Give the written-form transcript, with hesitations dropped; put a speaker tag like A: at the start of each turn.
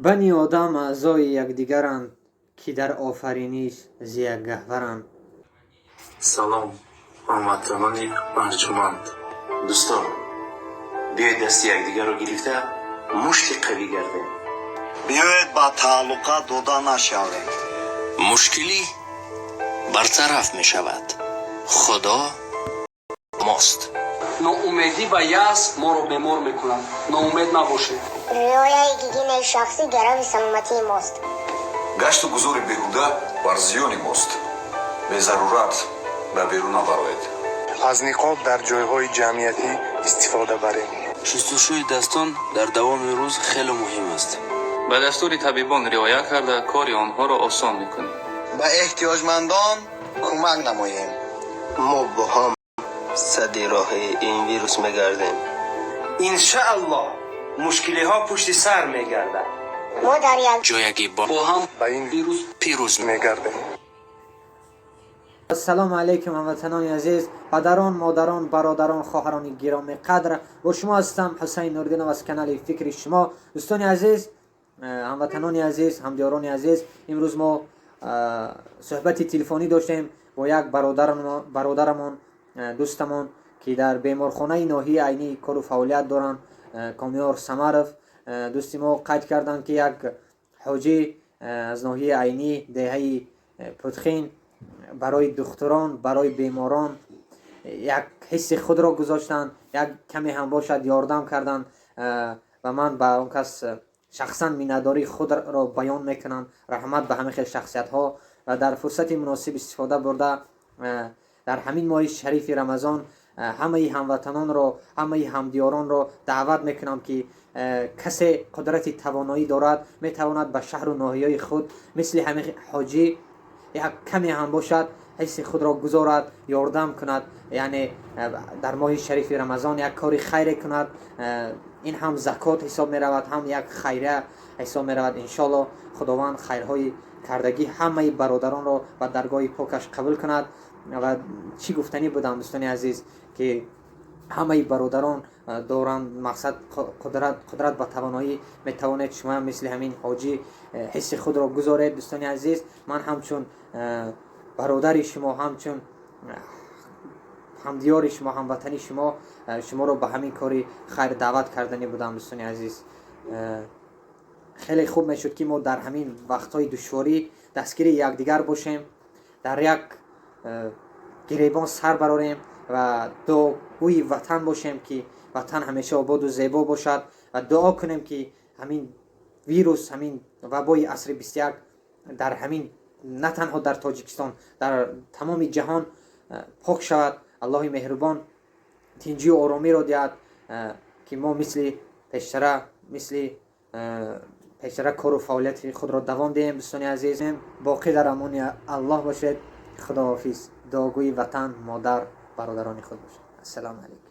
A: بنی آدم اعضای یکدیگرند که در آفرینش ز یک گهورند.
B: سلام هموطنان ارجمند. دوستان بیایید دست یکدیگر رو گرفته مشت قوی گردیم.
C: بیایید با تعلقات دودا نشویم.
B: مشکلی برطرف می شود. خدا ماست.
D: ناامیدی و یأس ما رو بیمار میکنند. ناامید نباشید.
E: ریایه گیگین شخصی گرم سلامتی ماست.
F: گشت و گذور بیهوده بر زیان ماست. به ضرورت به بیرون نبرید.
G: از نقاب در جایهای جمعیتی استفاده بریم.
H: شستشوی دستان در دوام روز خیلی مهم است.
I: به دستور طبیبان رعایت کرده کار آنها را آسان میکنیم.
C: به احتیاجمندان کمک نماییم.
H: ما با هم سد راه این ویروس میگردیم.
J: انشاءالله مشکلی ها پشت سر میگرده.
E: ما در یک
B: جایگی با
D: هم
G: به این ویروس
B: پیروز
G: میگردیم.
A: السلام علیکم هموطنان عزیز، پدران، مادران، برادران، خواهران گرامی قدر، با شما هستم حسین نوردین از کانال فکر شما. دوستان عزیز، هموطنان عزیز، همدیاران عزیز، امروز ما صحبت تلفنی داشتیم با یک برادرمان دوستمان که در بیمارخانه ناحیه عینی کار و فعالیت دارند، کامیار سمرف. دوستی ما قید کردند که یک حاجی از ناحیه عینی دهه پتخین برای دختران، برای بیماران یک حس خود را گذاشتند، یک کمی هم باشد یاردم کردند و من به اون کس شخصا مینداری خود را بیان میکنم. رحمت به همه شخصیت ها و در فرصت مناسب استفاده برده در همین ماه شریف رمضان همه هموطنان را، همه همدیاران را دعوت میکنم که کسی قدرت توانایی دارد میتواند به شهر و ناحیه خود مثل همه حاجی یک کمی هم باشد حس خود را گذارد، یاردم کند، یعنی در ماه شریف رمضان یک کاری خیر کند. این هم زکات حساب می رود، هم یک خیره حساب می رود. انشالله خداوند خیرهای کردگی همه برادران را به درگاه پاکش قبول کند. و چی گفتنی بودم دوستان عزیز که همه برادران دارند مقصد قدرت و توانایی میتواند شما مثل همین حاجی حس خود را گذارید. دوستان عزیز، من همچون برادر شما، همچون همدیار شما، هموطنی شما را به همین کاری خیر دعوت کردنی بودم. دوستان عزیز، خیلی خوب میشد که ما در همین وقتهای دشواری دستگیر یکدیگر باشیم، در یک گریبان سر براریم و دعاگوی وطن باشیم که وطن همیشه آباد و زیبا باشد و دعا کنیم که همین ویروس، همین وبای عصر 21 در همین نه تنها در تاجیکستان، در تمام جهان پاک شود. الله مهربان تنجی و آرامی را دهد که ما مثل پیشتر کار و فعالیت خود را دوام دهیم. دوستان عزیز، باقی در امان الله باشید. خداحافظ. دعاگوی وطن، مادر، برادران خود باشید. السلام علیکم.